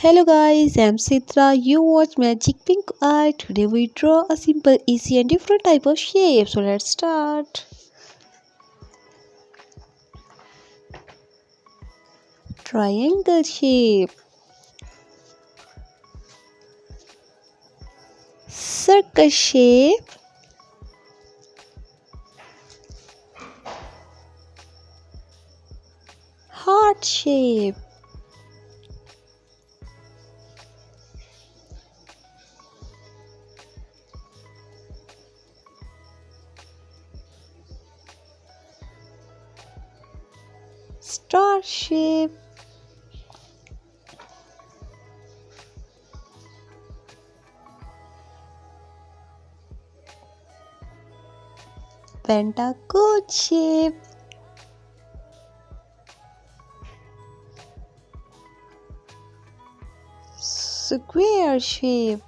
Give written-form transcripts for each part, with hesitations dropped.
Hello guys, I'm Sitra. You watch Magic Pink Art. Today we draw a simple, easy and different type of shape. So let's start. Triangle shape. Circle shape. Heart shape. Star shape. Pentagon shape. Square shape.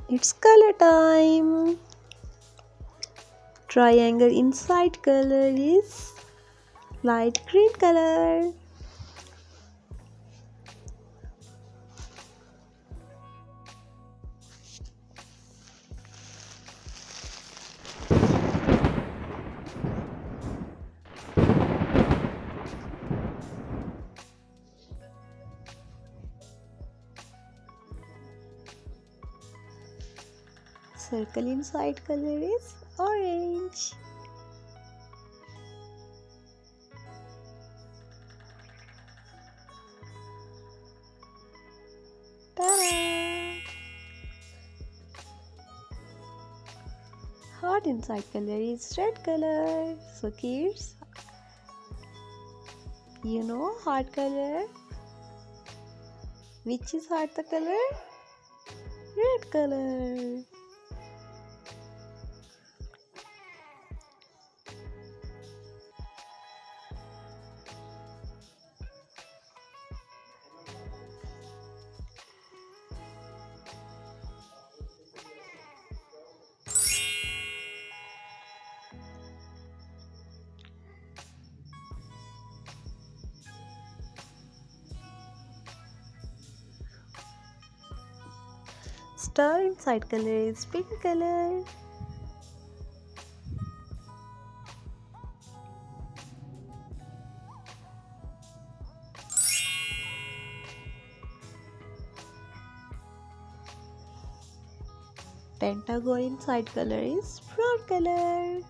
It's color time. Triangle inside color is light green color. Circle inside color is orange. Ta-da! Heart inside color is red color. So kids, you know heart color. Which is heart the color? Red color. Star inside color is pink color. Pentagon inside color is brown color.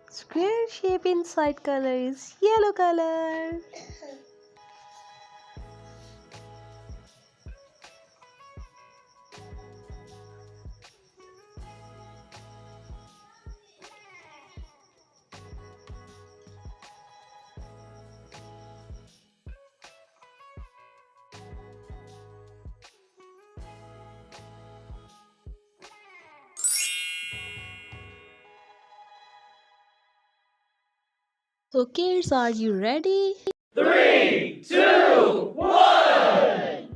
Square shape inside color is yellow color. So kids, are you ready? 3, 2, 1.